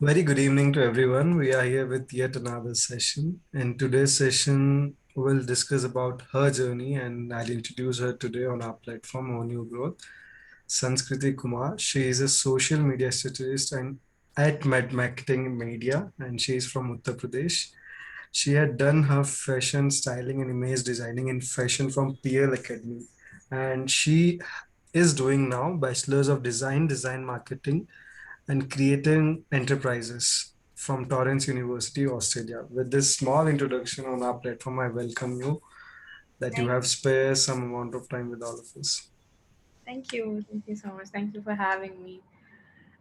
Very good evening to everyone. We are here with yet another session. In today's session, we'll discuss about her journey and I'll introduce her today on our platform, On New Growth. Sanskriti Kumar. She is a social media strategist and at Marketing Media, and she is from Uttar Pradesh. She had done her fashion styling and image designing in fashion from PL Academy, and she is doing now Bachelor's of Design Marketing and Creating Enterprises from Torrance University, Australia. With this small introduction on our platform, I welcome you that you Thank, have spared some amount of time with all of us. thank you. Thank you so much. Thank you for having me.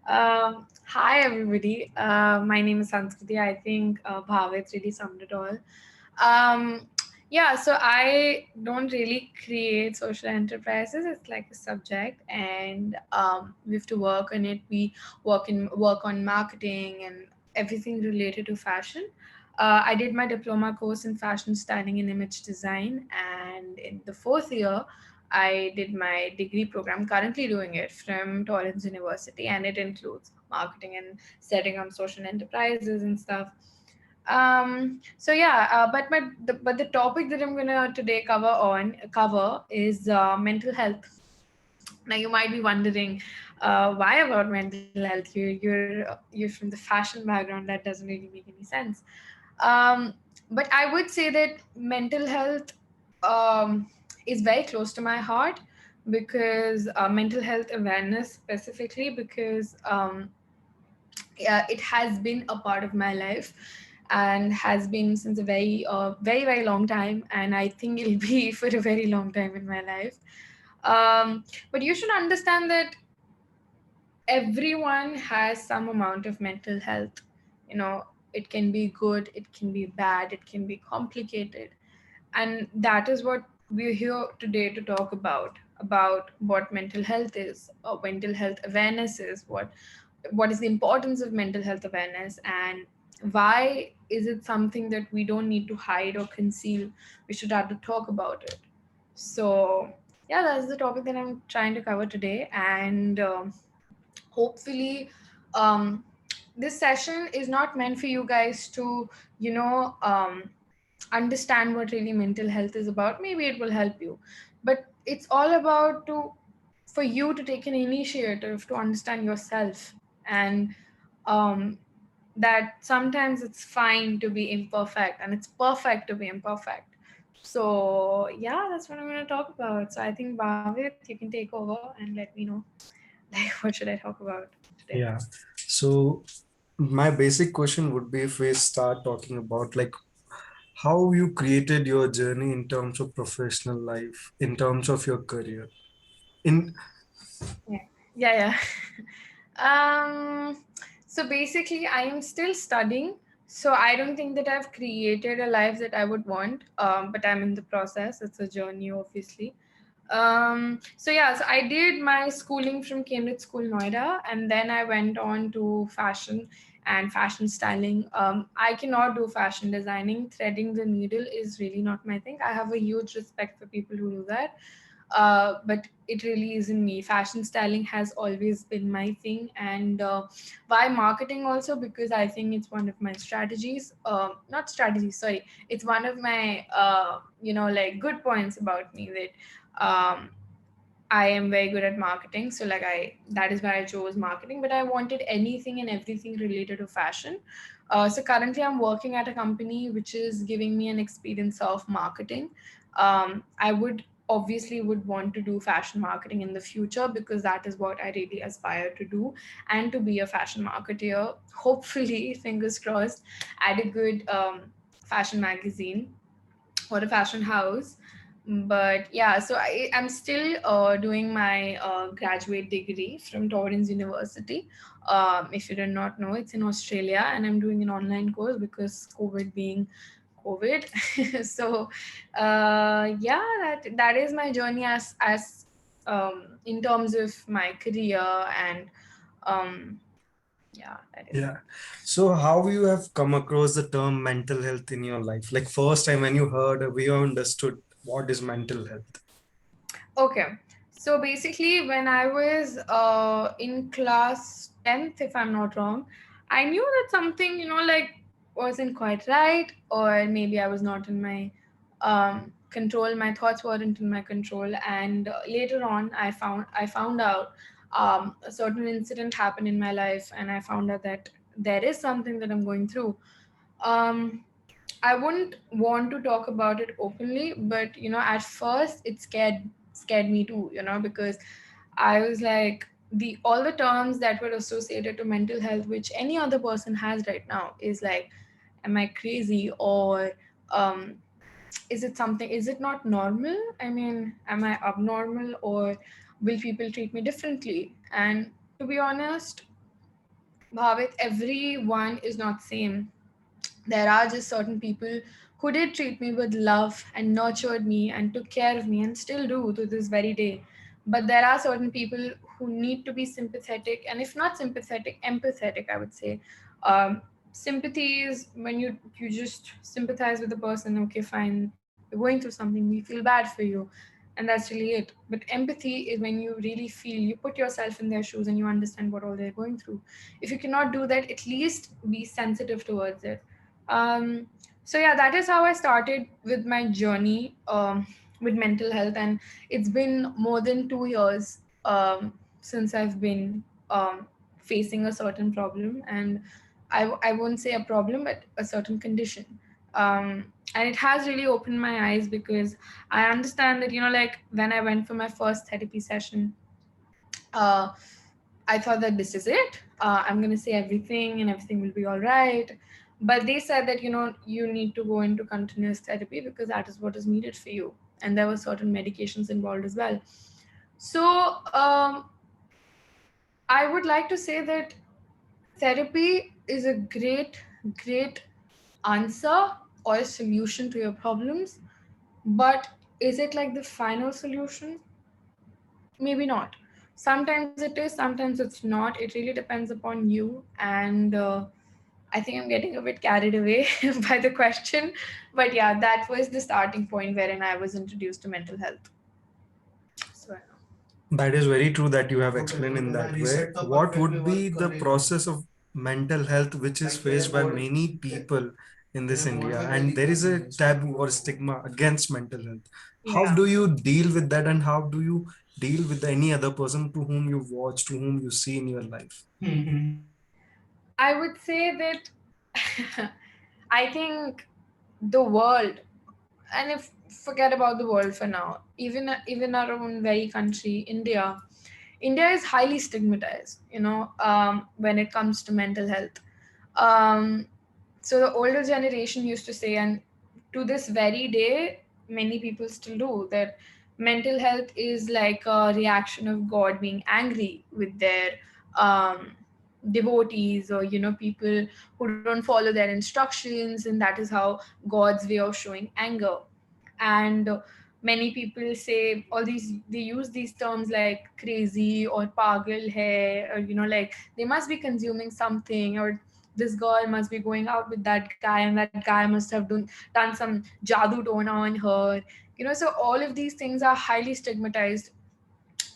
Hi, everybody. My name is Sanskriti. I think Bhavit really summed it all. Um, yeah, so I don't really create social enterprises. It's like a subject, and we have to work on it. We work on marketing and everything related to fashion. I did my diploma course in fashion styling and image design, and in the fourth year, I did my degree program. Currently doing it from Torrance University, and it includes marketing and setting up social enterprises and stuff. So yeah, but the topic that I'm gonna today cover is mental health. Now you might be wondering why about mental health. You're from the fashion background. That doesn't really make any sense. Um, but I would say that mental health is very close to my heart because mental health awareness specifically because yeah, it has been a part of my life and has been since a very long time, and I think it'll be for a very long time in my life. But you should understand that everyone has some amount of mental health. You know, it can be good, it can be bad, it can be complicated, and that is what we're here today to talk about what mental health is, or mental health awareness is, what is the importance of mental health awareness, and why is it something that we don't need to hide or conceal. We should have to talk about it. So yeah, that's the topic that I'm trying to cover today, and hopefully um, this session is not meant for you guys to you know understand what really mental health is about. Maybe it will help you, but it's all about to for you to take an initiative to understand yourself, and um, that sometimes it's fine to be imperfect and it's perfect to be imperfect. So yeah, that's what I'm going to talk about. So I think Bhavit, you can take over and let me know like what should I talk about today. Yeah. So my basic question would be if we start talking about like how you created your journey in terms of professional life, in terms of your career. In Yeah, yeah. um, so basically, I am still studying. So I don't think that I've created a life that I would want. But I'm in the process. It's a journey, obviously. So yeah, so I did my schooling from Cambridge School, Noida, and then I went on to fashion and fashion styling. I cannot do fashion designing. Threading the needle is really not my thing. I have a huge respect for people who do that, but it really isn't me. Fashion styling has always been my thing, and why marketing also, because I think it's one of my strategies. Not strategies, sorry. It's one of my like good points about me that I am very good at marketing. So like I that is why I chose marketing. But I wanted anything and everything related to fashion. So currently I'm working at a company which is giving me an experience of marketing. I would obviously would want to do fashion marketing in the future because that is what I really aspire to do, and to be a fashion marketer. Hopefully, fingers crossed, at a good fashion magazine or a fashion house. But yeah, so I'm still doing my graduate degree from Torrens University. If you did not know, it's in Australia, and I'm doing an online course because COVID being COVID. So yeah, that is my journey as in terms of my career, and um, yeah, that is it. yeah. So how you have come across the term mental health in your life? Like first time when you heard or you understood what is mental health? Okay. So basically, when I was in class 10th, if I'm not wrong, I knew that something, like wasn't quite right, or maybe I was not in my control. My thoughts weren't in my control, and later on, I found out a certain incident happened in my life, and I found out that there is something that I'm going through. Um, I wouldn't want to talk about it openly, but at first it scared me too, because I was like, the all the terms that were associated to mental health, which any other person has right now, is like, am I crazy, or um, is it something? Is it not normal? I mean, am I abnormal, or will people treat me differently? And to be honest, Bhavit, everyone is not same. There are just certain people who did treat me with love and nurtured me and took care of me and still do to this very day. But there are certain people who need to be sympathetic, and if not sympathetic, empathetic, I would say. Um, Sympathy is when you just sympathize with the person. Okay, fine, you're going through something, we feel bad for you, and that's really it. But empathy is when you really feel, you put yourself in their shoes and you understand what all they're going through. If you cannot do that, at least be sensitive towards it. um, so yeah, that is how I started with my journey with mental health, and it's been more than 2 years since I've been facing a certain problem, and I won't say a problem, but a certain condition. And it has really opened my eyes, because I understand that, like when I went for my first therapy session, uh, I thought that this is it. I'm going to say everything and everything will be all right. But they said that, you need to go into continuous therapy because that is what is needed for you. And there were certain medications involved as well. So I would like to say that therapy is a great, great answer or a solution to your problems. But is it like the final solution? Maybe not. Sometimes it is, sometimes it's not. It really depends upon you. And I think I'm getting a bit carried away by the question. But yeah, that was the starting point wherein I was introduced to mental health. So That is very true that you have explained in that way. What would be the process of mental health which is faced by many people in this India? And there is a taboo or stigma against mental health. How yeah, do you deal with that, and how do you deal with any other person to whom you watch, to whom you see in your life? I would say that I think the world, and if forget about the world for now, even our own very country, India is highly stigmatized, when it comes to mental health. um, so the older generation used to say, and to this very day many people still do, that mental health is like a reaction of God being angry with their um, devotees, or people who don't follow their instructions, and that is how God's way of showing anger. And many people say all these, they use these terms like crazy or pagal hai, or like they must be consuming something, or this girl must be going out with that guy, and that guy must have done some jadoo tona on her. So all of these things are highly stigmatized.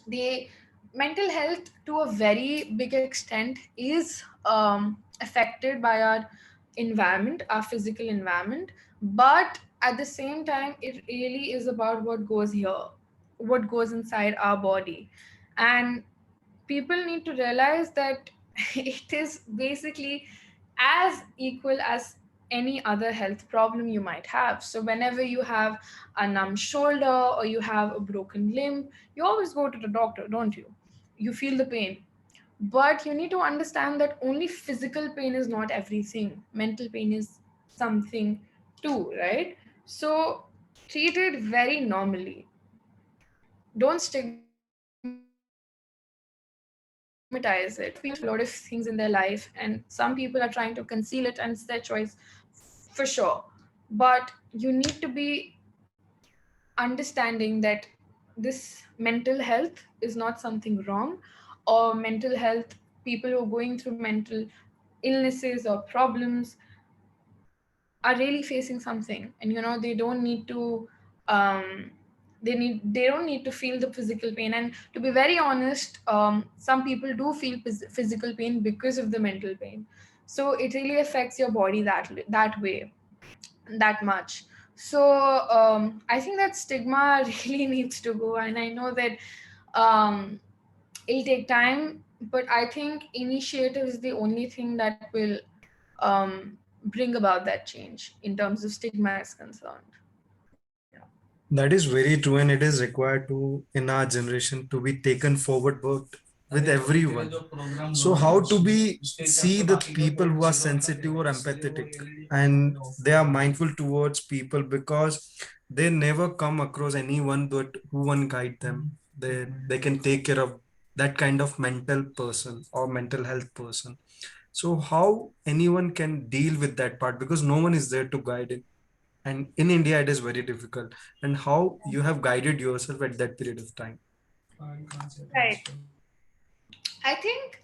The mental health to a very big extent is affected by our environment, our physical environment. But at the same time, it really is about what goes here, what goes inside our body. And people need to realize that it is basically as equal as any other health problem you might have. So whenever you have a numb shoulder or you have a broken limb, you always go to the doctor, don't you? You feel the pain. But you need to understand that only physical pain is not everything. Mental pain is something too, right? So treat it very normally. Don't stigmatize it. People are going through a lot of things in their life, and some people are trying to conceal it, and it's their choice, for sure. But you need to be understanding that this mental health is not something wrong, or mental health, people who are going through mental illnesses or problems are really facing something, and they don't need to um, they don't need to feel the physical pain. And to be very honest, some people do feel physical pain because of the mental pain. So it really affects your body that way, that much. So I think that stigma really needs to go, and I know that um, it'll take time, but I think initiative is the only thing that will um, bring about that change in terms of stigma is concerned. Yeah. That is very true, and it is required to in our generation to be taken forward, but with everyone. So, how to be see the people who are sensitive or empathetic, and they are mindful towards people because they never come across anyone but who one guide them. They can take care of that kind of mental person or mental health person. So, how anyone can deal with that part because no one is there to guide it, and in India it is very difficult, and how you have guided yourself at that period of time. Right. I think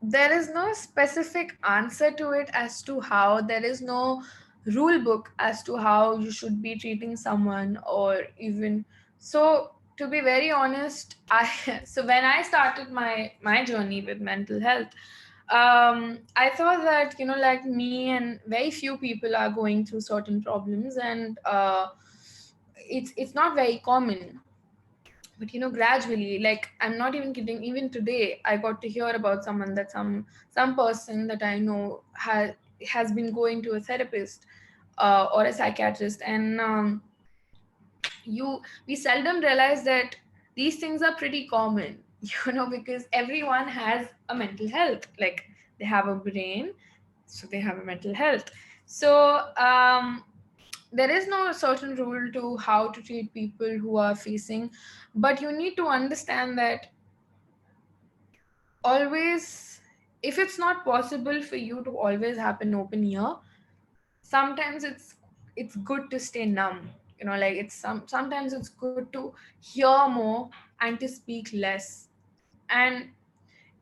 there is no specific answer to it as to how. There is no rule book as to how you should be treating someone, or even so. To be very honest, I so when I started my journey with mental health, I thought that, like me and very few people are going through certain problems, and it's not very common. But gradually, like, I'm not even kidding, even today I got to hear about someone that some person that I know has been going to a therapist or a psychiatrist, and you we seldom realize that these things are pretty common because everyone has a mental health. Like, they have a brain, so they have a mental health. So there is no certain rule to how to treat people who are facing, but you need to understand that always, if it's not possible for you to always have an open ear, sometimes it's good to stay numb. Like, sometimes it's good to hear more and to speak less. And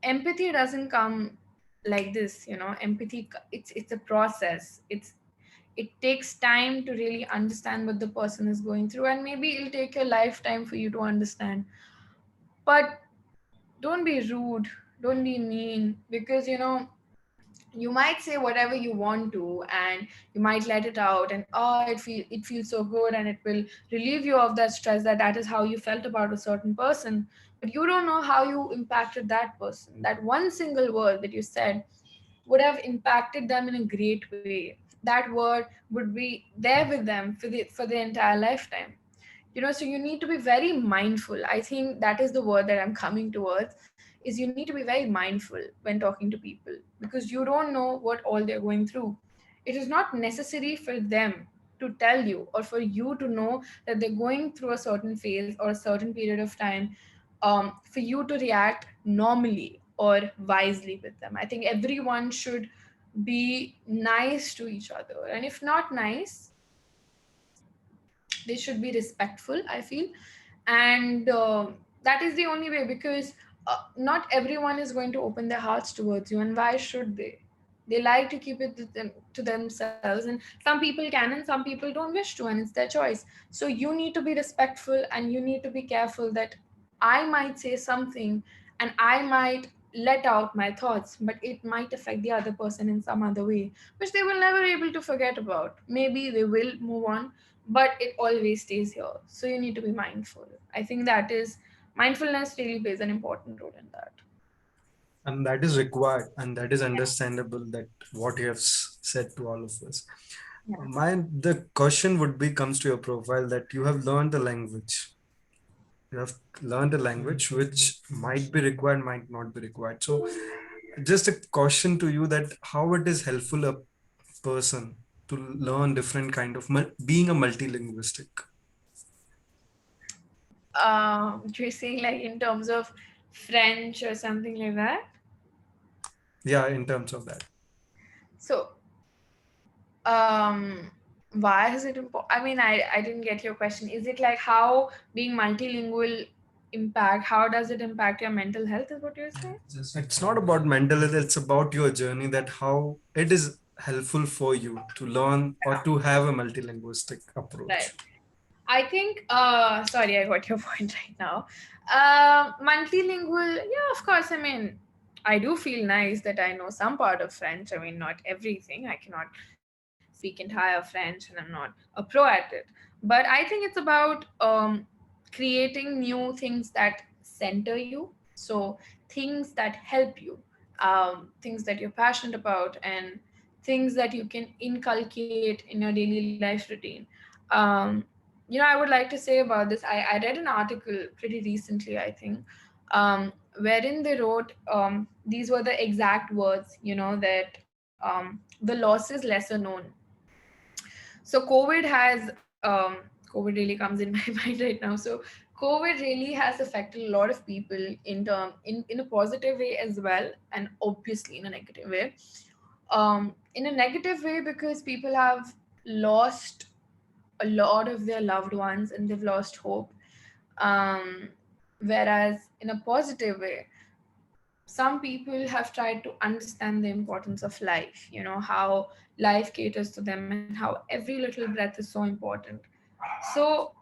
empathy doesn't come like this. Empathy, it's a process. It takes time to really understand what the person is going through, and maybe it'll take a lifetime for you to understand. But don't be rude, don't be mean, because you might say whatever you want to, and you might let it out, and it feels so good, and it will relieve you of that stress, that is how you felt about a certain person. But you don't know how you impacted that person. That one single word that you said would have impacted them in a great way. That word would be there with them for the entire lifetime. So you need to be very mindful. I think that is the word that I'm coming towards, is you need to be very mindful when talking to people, because you don't know what all they're going through. It is not necessary for them to tell you, or for you to know that they're going through a certain phase or a certain period of time, for you to react normally or wisely with them. I think everyone should be nice to each other, and if not nice, they should be respectful, I feel. And that is the only way, because not everyone is going to open their hearts towards you, and why should they? They like to keep it to themselves, and some people can and some people don't wish to, and it's their choice. So you need to be respectful, and you need to be careful that I might say something, and I might let out my thoughts, but it might affect the other person in some other way, which they will never able to forget about. Maybe they will move on, but it always stays here. So you need to be mindful. I think that is mindfulness really plays an important role in that. And that is required, and that is understandable that what you have said to all of us. Yeah. My the question would be comes to your profile that you have learned a language. You have learned a language which might be required, might not be required. So just a caution to you that how it is helpful a person to learn different kind of being a multilinguistic. You're saying like in terms of French or something like that? Yeah, in terms of that. So, um, why is it important? I mean, I didn't get your question. Is it like how being multilingual how does it impact your mental health, is what you're saying? It's not about mental health, it's about your journey, that how it is helpful for you to learn or to have a multilinguistic Right. approach. I think, sorry, I got your point right now. Multilingual, yeah, of course. I mean, I do feel nice that I know some part of French. I mean, not everything. I cannot speak entire French, and I'm not a pro at it. But I think it's about creating new things that center you. So things that help you, things that you're passionate about, and things that you can inculcate in your daily life routine. Um, I would like to say about this. I read an article pretty recently, I think, wherein they wrote, these were the exact words, that the loss is lesser known. So COVID really comes in my mind right now. So COVID really has affected a lot of people in a positive way as well, and obviously in a negative way. In a negative way, because people have lost a lot of their loved ones and they've lost hope. um, Whereas in a positive way, some people have tried to understand the importance of life, how life caters to them and how every little breath is so important. So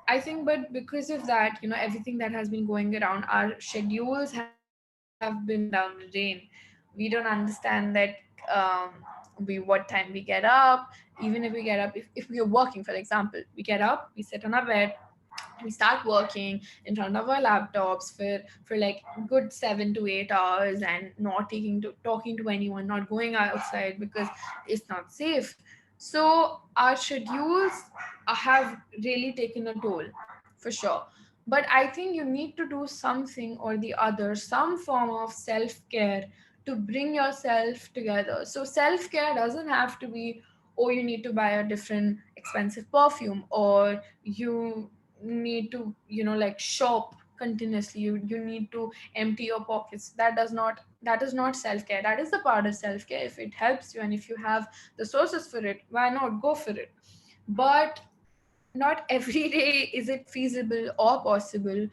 I think, but because of that, everything that has been going around, our schedules have been down the drain. We don't understand that, um, what time we get up. Even if we get up, if we are working, for example, we get up, we sit on our bed, we start working in front of our laptops for like good 7 to 8 hours, and not talking to anyone, not going outside because it's not safe. So our schedules have really taken a toll, for sure. But I think you need to do something or the other, some form of self-care, to bring yourself together. So self-care doesn't have to be, oh, you need to buy a different expensive perfume, or you need to, like, shop continuously. You need to empty your pockets. That is not self-care. That is the part of self-care. If it helps you and if you have the sources for it, why not go for it? But not every day is it feasible or possible,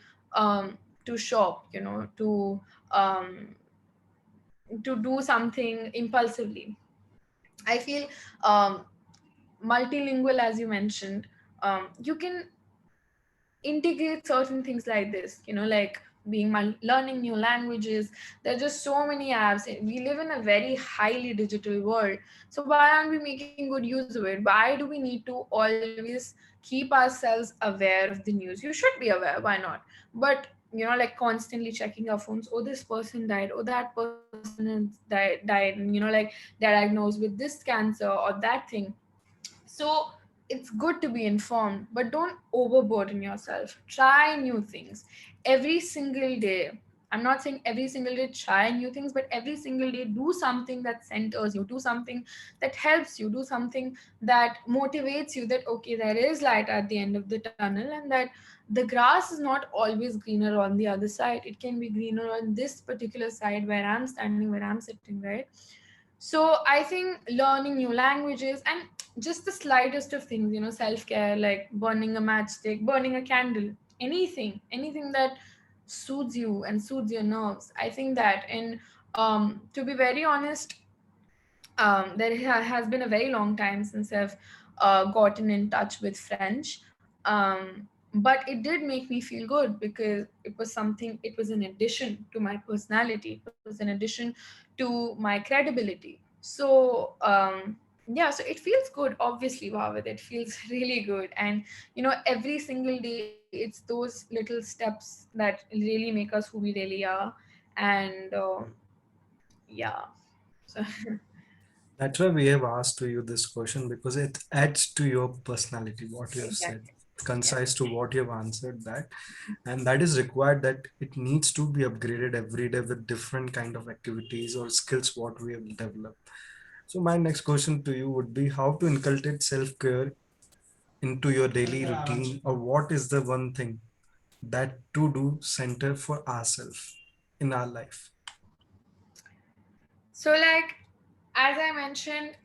to shop, um, to do something impulsively. I feel, um, multilingual, as you mentioned, you can integrate certain things like this, like learning new languages. There are just so many apps. We live in a very highly digital world. So why aren't we making good use of it? Why do we need to always keep ourselves aware of the news? You should be aware, why not? But like constantly checking our phones, oh, this person died, oh, that person has died, and like diagnosed with this cancer or that thing. So it's good to be informed, but don't overburden yourself. Try new things every single day. I'm not saying every single day try new things, but every single day do something that centers you, do something that helps you, do something that motivates you, that okay, there is light at the end of the tunnel, and that the grass is not always greener on the other side. It can be greener on this particular side where I'm standing, where I'm sitting, right? So I think learning new languages and just the slightest of things, self care, like burning a matchstick, burning a candle, anything that soothes you and soothes your nerves. I think that, and to be very honest, has been a very long time since I've gotten in touch with French. But it did make me feel good because it was an addition to my personality, it was an addition to my credibility. So, yeah, so it feels good, obviously. Wow, it feels really good. And, every single day, it's those little steps that really make us who we really are. And, yeah, so That's why we have asked to you this question because it adds to your personality, what you have said, exactly. Yeah. concise to what you have answered that. And that is required that it needs to be upgraded every day with different kind of activities or skills what we have developed. So my next question to you would be how to inculcate self-care into your daily routine, or what is the one thing that to do center for ourselves in our life. So, like, as I mentioned,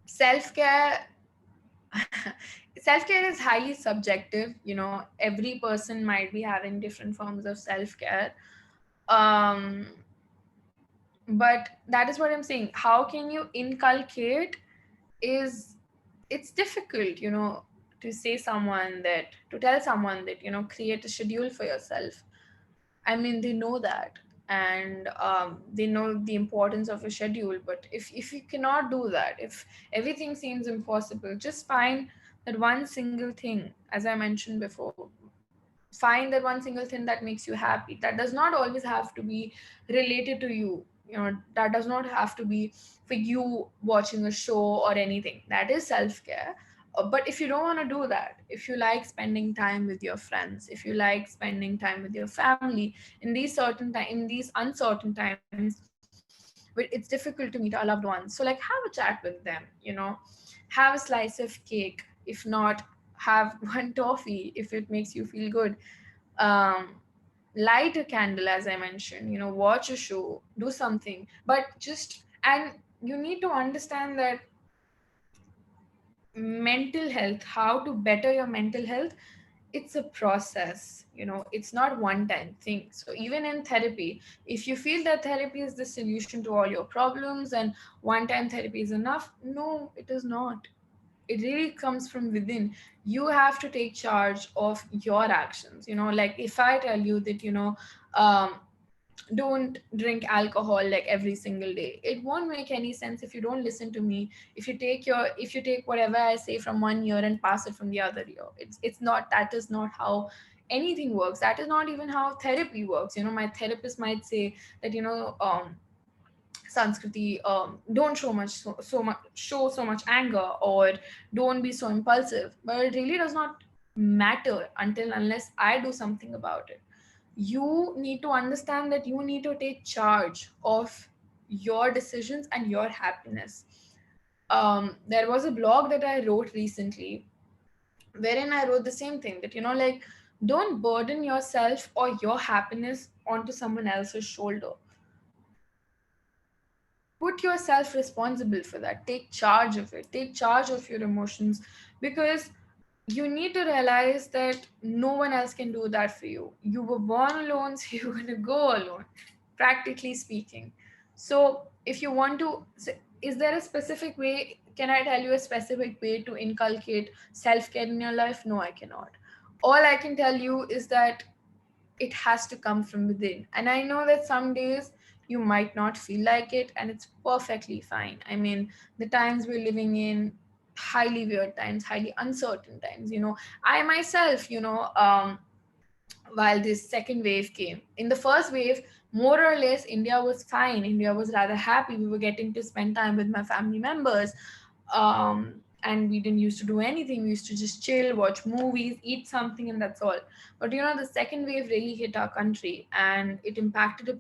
self care. Self care is highly subjective. Every person might be having different forms of self care. Um, but that is what I'm saying. How can you inculcate? Is It's difficult, to tell someone that, create a schedule for yourself. I mean, they know that. and they know the importance of a schedule. But if you cannot do that, if everything seems impossible, just find that one single thing, as I mentioned before. Find that one single thing that makes you happy. That does not always have to be related to you. You know, that does not have to be for you watching a show or anything. That is self-care. But if you don't want to do that, if you like spending time with your friends, if you like spending time with your family in these certain time, in these uncertain times where it's difficult to meet our loved ones, so like have a chat with them, you know, have a slice of cake. If not, have one toffee if it makes you feel good. um Light a candle, as I mentioned, you know, watch a show, do something. But just, and you need to understand that mental health, how to better your mental health, it's a process. You know, it's not one time thing. So even in therapy, if you feel that therapy is the solution to all your problems and one time therapy is enough, no, it is not. It really comes from within. You have to take charge of your actions. You know, like if I tell you that, you know, um, don't drink alcohol like every single day, it won't make any sense if you don't listen to me. If you take whatever I say from one ear and pass it from the other ear, it's not, that is not how anything works. That is not even how therapy works. You know, my therapist might say that, you know, Sanskriti, don't show so much anger, or don't be so impulsive. But it really does not matter until unless I do something about it. You need to understand that you need to take charge of your decisions and your happiness. There was a blog that I wrote recently wherein I wrote the same thing, that, you know, like, don't burden yourself or your happiness onto someone else's shoulder. Put yourself responsible for that. Take charge of it. Take charge of your emotions, because you need to realize that no one else can do that for you. You were born alone, so you're going to go alone, practically speaking. So if you want to, is there a specific way? Can I tell you a specific way to inculcate self care in your life? No, I cannot. All I can tell you is that it has to come from within. And I know that some days you might not feel like it, and it's perfectly fine. I mean, the times we're living in, highly weird times, highly uncertain times. You know, I myself, you know, while this second wave came, in the first wave, more or less, India was fine. India was rather happy. We were getting to spend time with my family members. And we didn't used to do anything. We used to just chill, watch movies, eat something, and that's all. But you know, the second wave really hit our country, and it impacted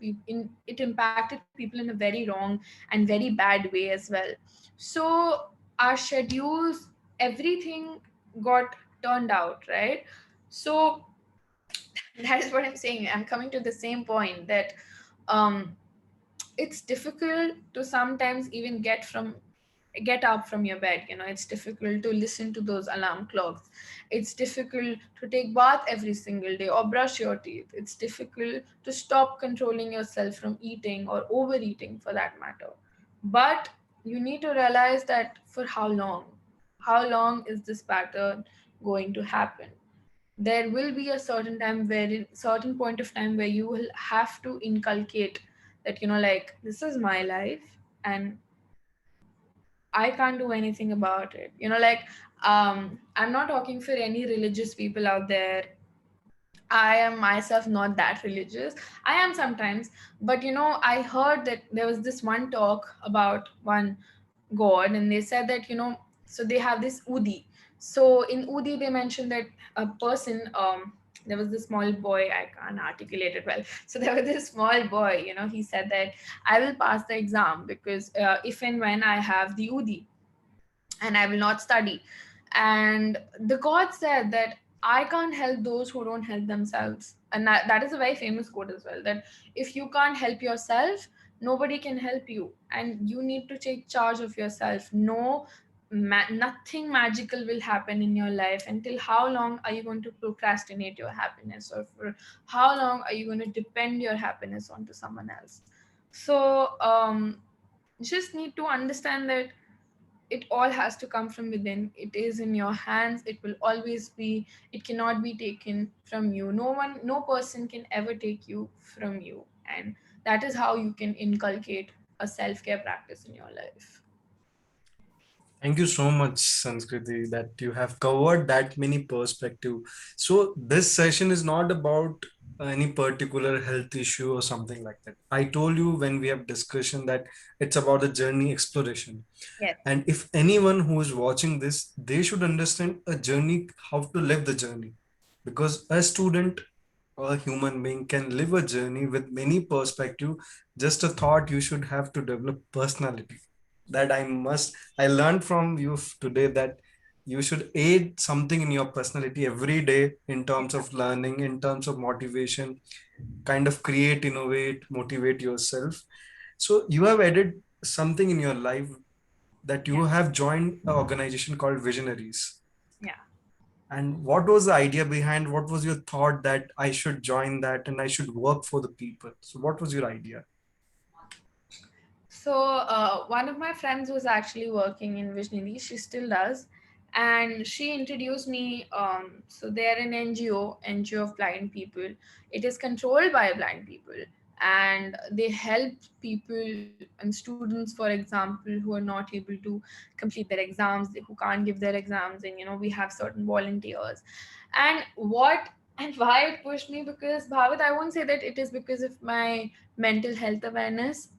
people in a very wrong and very bad way as well. So our schedules, everything got turned out, right? So that is what I'm saying. I'm coming to the same point that um it's difficult to sometimes even get up from your bed. You know, it's difficult to listen to those alarm clocks. It's difficult to take bath every single day or brush your teeth. It's difficult to stop controlling yourself from eating or overeating, for that matter. But you need to realize that for how long is this pattern going to happen? There will be a certain time where, in certain point of time, where you will have to inculcate that, you know, like, this is my life, and I can't do anything about it. You know, like, I'm not talking for any religious people out there. I am myself not that religious. I am sometimes, but you know, I heard that there was this one talk about one god, and they said that, you know, so they have this Udi. So in Udi, they mentioned that a person, there was this small boy, I can't articulate it well. So there was this small boy, you know, he said that I will pass the exam because if and when I have the Udi, and I will not study. And the God said that I can't help those who don't help themselves. And that is a very famous quote as well, that if you can't help yourself, nobody can help you. And you need to take charge of yourself. No, nothing magical will happen in your life. Until how long are you going to procrastinate your happiness? Or for how long are you going to depend your happiness onto someone else? So, just need to understand that it all has to come from within. It is in your hands. It will always be. It cannot be taken from you. No one, no person can ever take you from you. And that is how you can inculcate a self-care practice in your life. Thank you so much, Sanskriti, that you have covered that many perspective. So this session is not about any particular health issue or something like that. I told you when we have discussion that it's about the journey exploration. Yes. And if anyone who is watching this, they should understand a journey, how to live the journey. Because a student or a human being can live a journey with many perspective. Just a thought, you should have to develop personality. That I learned from you today that you should aid something in your personality every day in terms of learning, in terms of motivation, kind of create, innovate, motivate yourself. So you have added something in your life that you Yeah. have joined an organization called Visionaries. Yeah. And what was the idea behind? What was your thought that I should join that and I should work for the people? So, what was your idea? So one of my friends was actually working in Visionaries. She still does, and she introduced me. So they're an NGO of blind people. It is controlled by blind people, and they help people and students, for example, who are not able to complete their exams, who can't give their exams, and we have certain volunteers. And what and why it pushed me, because Bhavat, I won't say that it is because of my mental health awareness.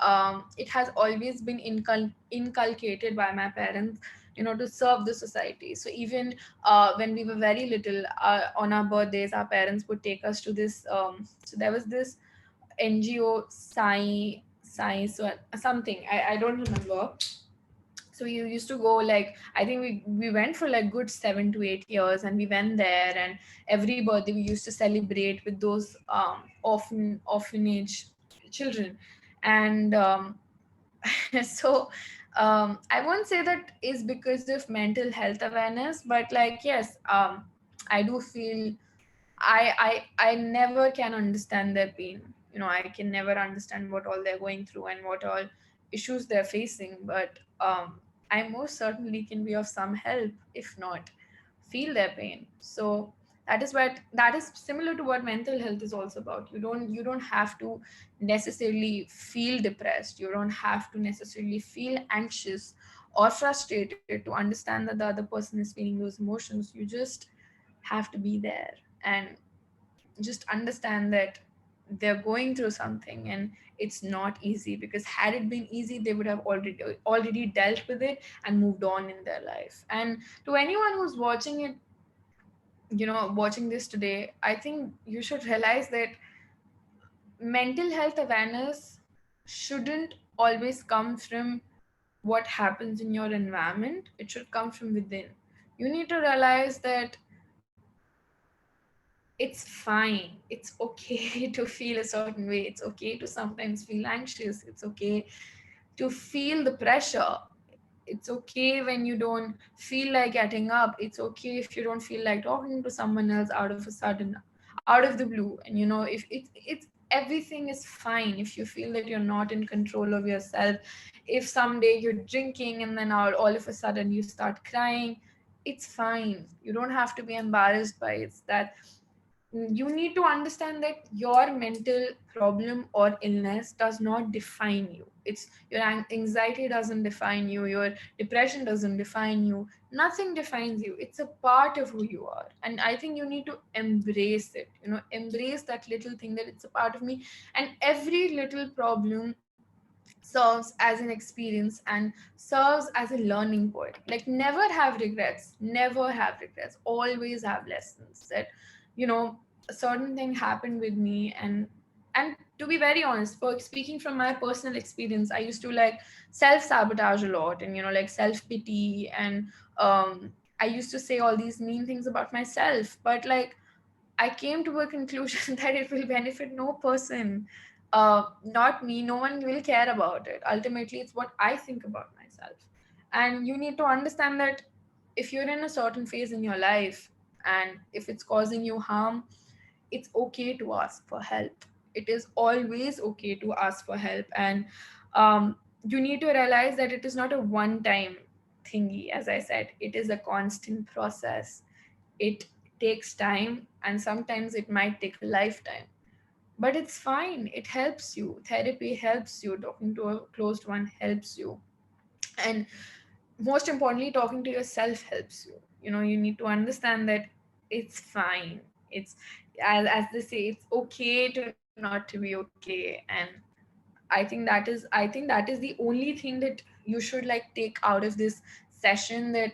It has always been inculcated by my parents, to serve the society. So even when we were very little, on our birthdays, our parents would take us to this. So there was this NGO, science or something. I don't remember. So you used to go, like, I think we went for like good 7 to 8 years, and we went there, and every birthday we used to celebrate with those orphanage children. And so I won't say that is because of mental health awareness, but like, yes, I do feel I never can understand their pain. I can never understand what all they're going through and what all issues they're facing. But I most certainly can be of some help, if not feel their pain. So that is similar to what mental health is also about. You don't have to necessarily feel depressed. You don't have to necessarily feel anxious or frustrated to understand that the other person is feeling those emotions. You just have to be there and just understand that they're going through something, and it's not easy, because had it been easy, they would have already dealt with it and moved on in their life. And to anyone who's watching it, watching this today, I think you should realize that mental health awareness shouldn't always come from what happens in your environment. It should come from within. You need to realize that it's fine. It's okay to feel a certain way. It's okay to sometimes feel anxious. It's okay to feel the pressure. It's okay when you don't feel like getting up. It's okay if you don't feel like talking to someone else out of a sudden, out of the blue. And if it's everything is fine if you feel that you're not in control of yourself. If someday you're drinking and then all of a sudden you start crying, it's fine. You don't have to be embarrassed by it. That you need to understand that your mental problem or illness does not define you. It's your anxiety doesn't define you, your depression doesn't define you. Nothing defines you. It's a part of who you are, and I think you need to embrace it. Embrace that little thing, that it's a part of me. And every little problem serves as an experience and serves as a learning point. Like, never have regrets, never have regrets, always have lessons. That you know a certain thing happened with me. And to be very honest, for speaking from my personal experience, I used to like self-sabotage a lot, and like self-pity. And I used to say all these mean things about myself. But like, I came to a conclusion that it will benefit no person, not me. No one will care about it. Ultimately, it's what I think about myself. And you need to understand that if you're in a certain phase in your life, and if it's causing you harm, it's okay to ask for help. It is always okay to ask for help. And you need to realize that it is not a one time thingy. As I said, it is a constant process. It takes time, and sometimes it might take a lifetime. but it's fine. It helps you. Therapy helps you. Talking to a closed one helps you. And most importantly, talking to yourself helps you. You need to understand that it's fine. It's, as they say, it's okay to not to be okay. And I think that is the only thing that you should like take out of this session, that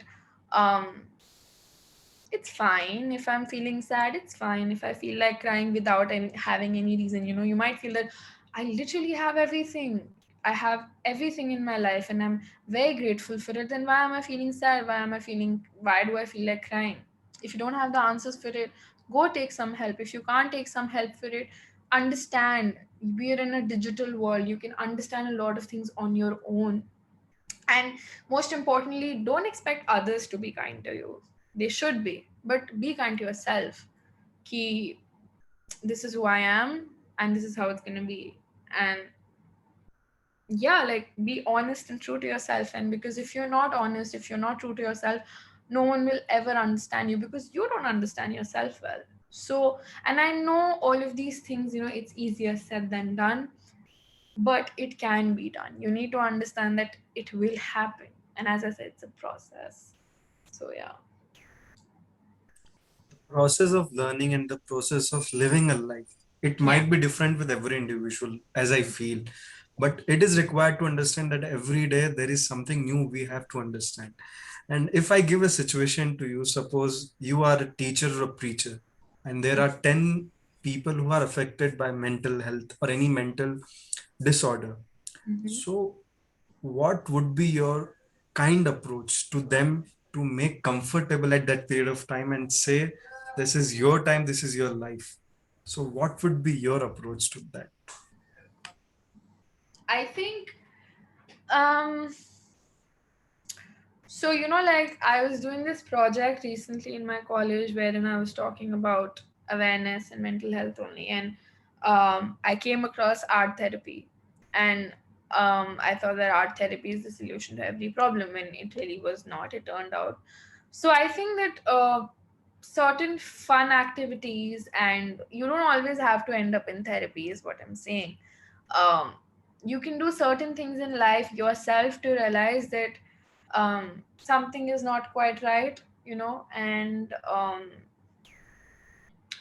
um it's fine if I'm feeling sad. It's fine if I feel like crying without having any reason. You might feel that I literally have everything. I have everything in my life and I'm very grateful for it. Then why am I feeling sad? Why do I feel like crying? If you don't have the answers for it, go take some help. If you can't take some help for it, understand we are in a digital world. You can understand a lot of things on your own. And most importantly, don't expect others to be kind to you. They should be, but be kind to yourself. Ki, this is who I am and this is how it's gonna be. And yeah, like be honest and true to yourself. And because if you're not honest, if you're not true to yourself, no one will ever understand you, because you don't understand yourself well. So, and I know all of these things, it's easier said than done, but it can be done. You need to understand that it will happen. And as I said, it's a process. So yeah. Process of learning and the process of living a life, it Yeah. might be different with every individual, as I feel, but it is required to understand that every day there is something new we have to understand. And if I give a situation to you, suppose you are a teacher or a preacher, and there are 10 people who are affected by mental health or any mental disorder. Hmm. So what would be your kind approach to them to make comfortable at that period of time and say, this is your time, this is your life? So what would be your approach to that? I think um so like I was doing this project recently in my college wherein I was talking about awareness and mental health only. And I came across art therapy. And I thought that art therapy is the solution to every problem, and it really was not, it turned out. So I think that certain fun activities, and you don't always have to end up in therapy, is what I'm saying. um, you can do certain things in life yourself to realize that something is not quite right. And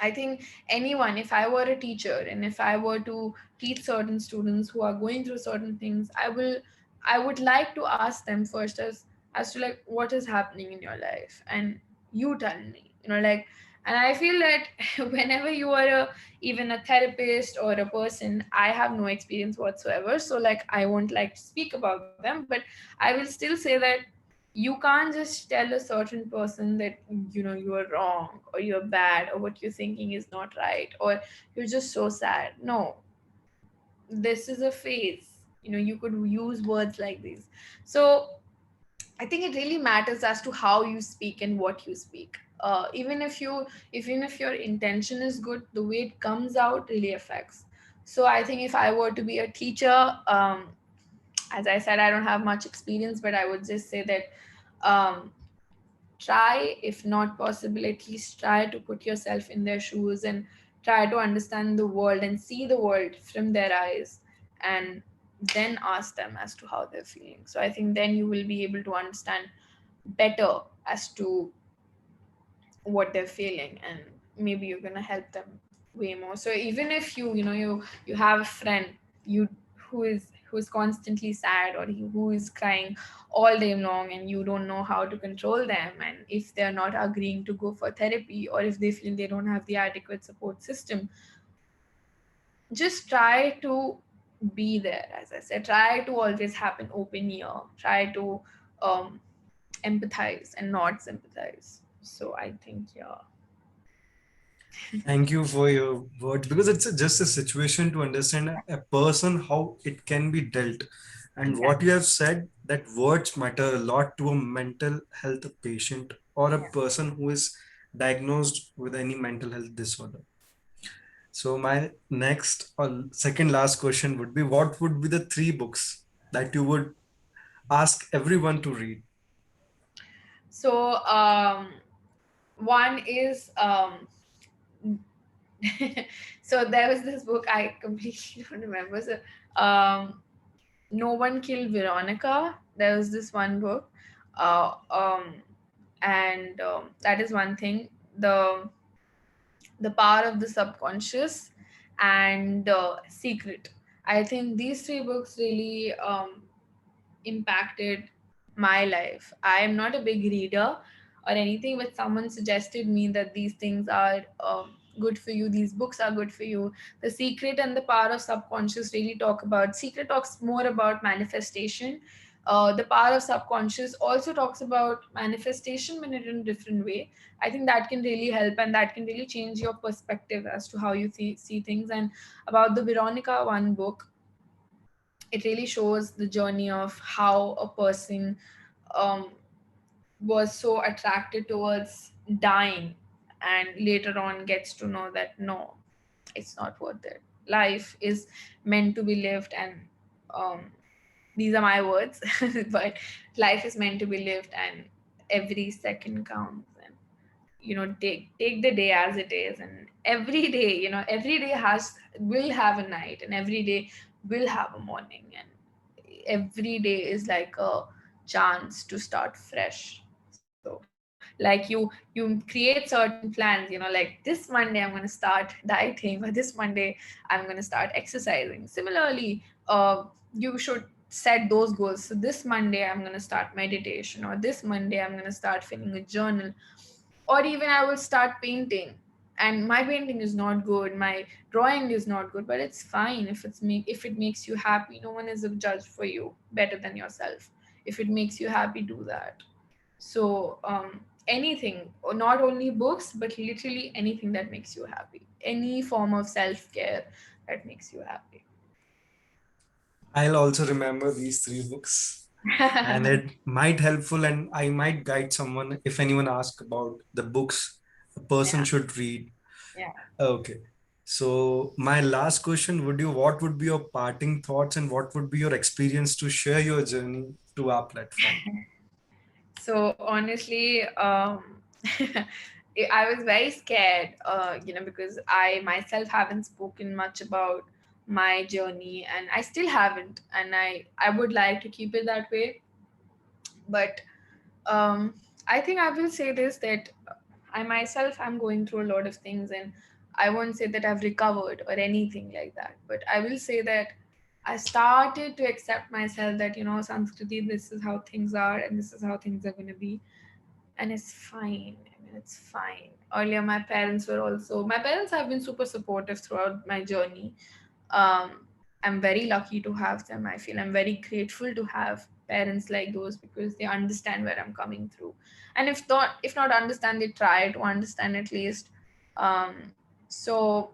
I think anyone, if I were a teacher and if I were to teach certain students who are going through certain things, I would like to ask them first as to like what is happening in your life, and you tell me, like. And I feel that whenever you are even a therapist or a person, I have no experience whatsoever, so like I won't like to speak about them, but I will still say that you can't just tell a certain person that you are wrong or you're bad or what you're thinking is not right or you're just so sad. No, this is a phase. You could use words like these. So I think it really matters as to how you speak and what you speak. Even if your intention is good, the way it comes out really affects. So I think if I were to be a teacher, as I said, I don't have much experience, but I would just say that um, try, if not possible, at least try to put yourself in their shoes and try to understand the world and see the world from their eyes, and then ask them as to how they're feeling. So I think then you will be able to understand better as to what they're feeling, and maybe you're gonna help them way more. So even if you have a friend you who is constantly sad, or who is crying all day long, and you don't know how to control them, and if they're not agreeing to go for therapy, or if they feel they don't have the adequate support system, just try to be there. As I said, try to always have an open ear, try to um, empathize and not sympathize. So I think, yeah. Thank you for your words, because it's just a situation to understand a person how it can be dealt. And what you Exactly. have said, that words matter a lot to a mental health patient or a Yeah. person who is diagnosed with any mental health disorder. So my next or second last question would be, what would be the three books that you would ask everyone to read? So one is So there was this book, I completely don't remember. So um, No One Killed Veronica. There was this one book, uh, um, and that is one thing. The Power of the Subconscious and Secret. I think these three books really impacted my life. I am not a big reader or anything, but someone suggested me that these things are good for you. These books are good for you. The Secret and the Power of Subconscious really talk about. Secret talks more about manifestation. The Power of Subconscious also talks about manifestation, but in a different way. I think that can really help, and that can really change your perspective as to how you see things. And about the Veronica one book, it really shows the journey of how a person um, was so attracted towards dying, and later on gets to know that no, it's not worth it. Life is meant to be lived, and um, these are my words, but life is meant to be lived, and every second counts. And take the day as it is, and every day, every day has will have a night, and every day will have a morning, and every day is like a chance to start fresh. So like you create certain plans, like this Monday I'm going to start dieting, or this Monday I'm going to start exercising. Similarly, you should set those goals. So this Monday I'm going to start meditation, or this Monday I'm going to start filling a journal, or even I will start painting. And my painting is not good, my drawing is not good, but it's fine. If it makes you happy, no one is a judge for you better than yourself. If it makes you happy, do that. So anything, or not only books, but literally anything that makes you happy, any form of self-care that makes you happy. I'll also remember these three books, and it might helpful, and I might guide someone if anyone asks about the books a person Yeah, should read. yeah. Okay. So my last question would you what would be your parting thoughts and what would be your experience to share your journey to our platform? So honestly, I was very scared, because I myself haven't spoken much about my journey, and I still haven't, and I would like to keep it that way. But um, I think I will say this, that I myself am going through a lot of things, and I won't say that I've recovered or anything like that. But I will say that I started to accept myself that, Sanskriti, this is how things are, and this is how things are going to be, and it's fine. I mean, it's fine. Earlier, my parents have been super supportive throughout my journey. um, I'm very lucky to have them. I feel I'm very grateful to have parents like those, because they understand where I'm coming through, and if not understand, they try to understand at least. um, so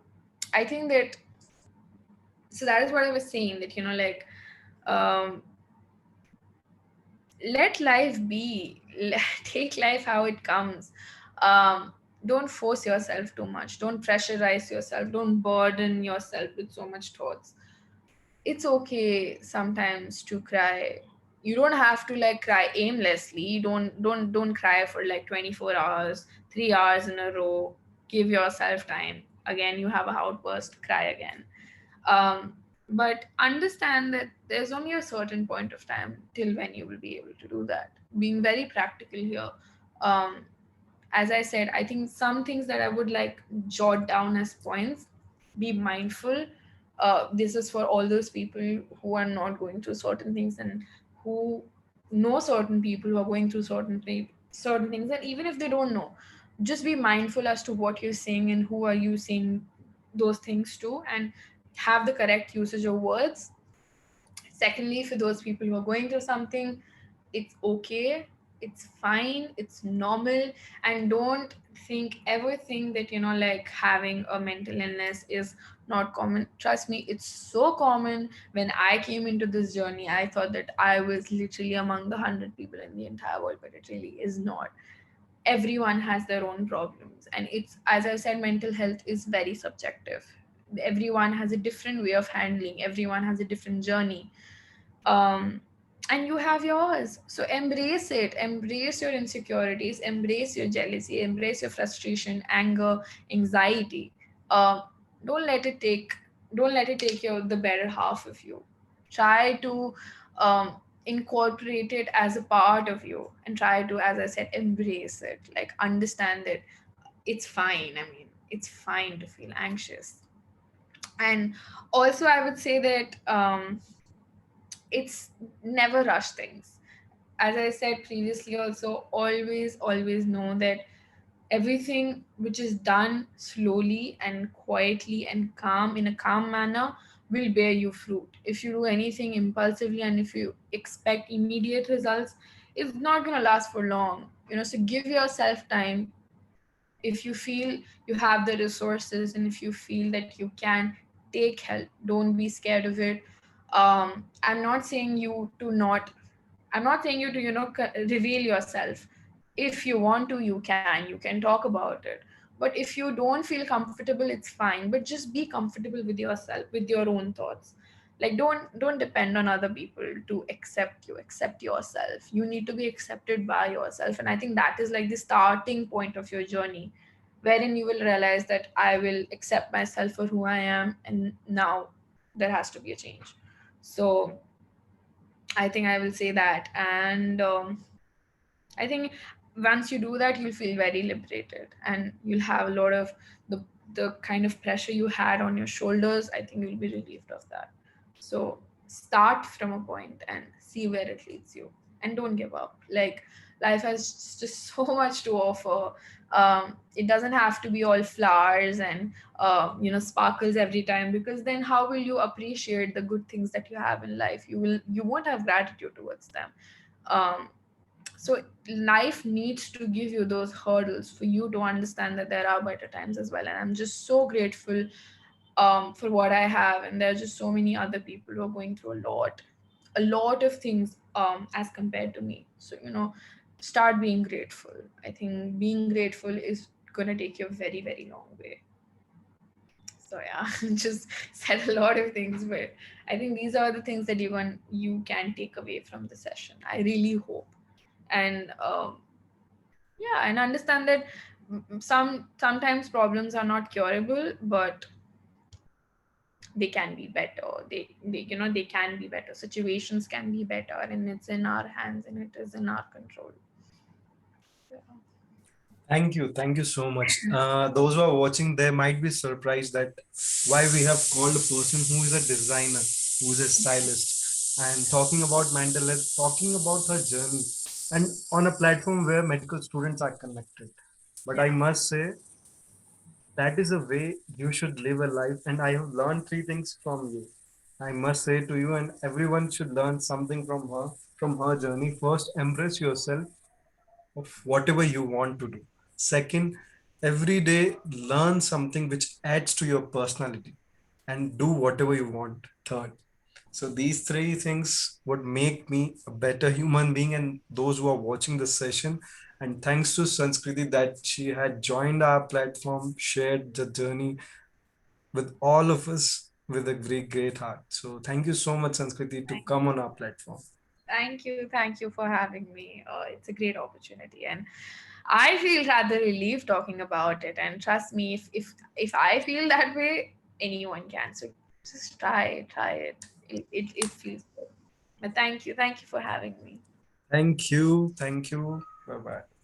I think that, so that is what I was saying, that um, let life be. Take life how it comes. um, don't force yourself too much, don't pressurize yourself, don't burden yourself with so much thoughts. It's okay sometimes to cry. You don't have to like cry aimlessly. Don't cry for like 24 hours, 3 hours in a row. Give yourself time. Again, you have a outburst, cry again. But understand that there's only a certain point of time till when you will be able to do that. Being very practical here. um, as I said, I think some things that I would like jot down as points: be mindful. This is for all those people who are not going through certain things, and who know certain people who are going through certain things. And even if they don't know, just be mindful as to what you're saying and who are you saying those things to, and have the correct usage of words. Secondly, for those people who are going through something, it's okay, it's fine, it's normal. And don't ever think that, like, having a mental illness is not common. Trust me, it's so common. When I came into this journey, I thought that I was literally among the 100 people in the entire world, but it really is not. Everyone has their own problems, and it's, as I said, mental health is very subjective. Everyone has a different way of handling, everyone has a different journey. um, and you have yours. So embrace it, embrace your insecurities, embrace your jealousy, embrace your frustration, anger, anxiety. uh, don't let it take don't let it take your the better half of you. Try to um, incorporate it as a part of you, and try to, as I said, embrace it, like understand that it's fine. I mean, it's fine to feel anxious. And also I would say that it's never rush things. As I said previously also, always know that everything which is done slowly and quietly and calm, in a calm manner, will bear you fruit. If you do anything impulsively and if you expect immediate results, it's not going to last for long. So give yourself time. If you feel you have the resources, and if you feel that you can take help, don't be scared of it. I'm not saying you to not I'm not saying you to, reveal yourself. If you want to, you can talk about it. But if you don't feel comfortable, it's fine. But just be comfortable with yourself, with your own thoughts. Like, don't depend on other people to accept you. Accept yourself. You need to be accepted by yourself. And I think that is like the starting point of your journey, wherein you will realize that I will accept myself for who I am, and now there has to be a change. So I think I will say that. And I think once you do that, you'll feel very liberated, and you'll have a lot of the kind of pressure you had on your shoulders. I think you'll be relieved of that. So start from a point and see where it leads you, and don't give up. Like, life has just so much to offer. It doesn't have to be all flowers and sparkles every time, because then how will you appreciate the good things that you have in life? You won't have gratitude towards them. um, so life needs to give you those hurdles for you to understand that there are better times as well. And I'm just so grateful for what I have. And there are just so many other people who are going through a lot of things as compared to me. So start being grateful. I think being grateful is going to take you a very, very long way. So yeah, just said a lot of things, but I think these are the things that you can take away from the session. I really hope. And yeah, and understand that sometimes problems are not curable, but they can be better. They can be better. Situations can be better, and it's in our hands, and it is in our control. Yeah. Thank you so much. Those who are watching, they might be surprised that why we have called a person who is a designer, who is a stylist, and talking about mental health, talking about her journey, and on a platform where medical students are connected. But I Yeah. must say, that is a way you should live a life. And I have learned three things from you. I must say to you, and everyone should learn something from her journey. First, embrace yourself of whatever you want to do. Second, every day learn something which adds to your personality and do whatever you want. Third, so these three things would make me a better human being and those who are watching this session. And thanks to Sanskriti that she had joined our platform, shared the journey with all of us with a great heart. So thank you so much, Sanskriti, to Thank come on our platform. thank you for having me. It's a great opportunity, and I feel rather relieved talking about it. And trust me, if I feel that way, anyone can. So just try it. It feels good. But thank you for having me. Thank you. Thank you. Bye bye.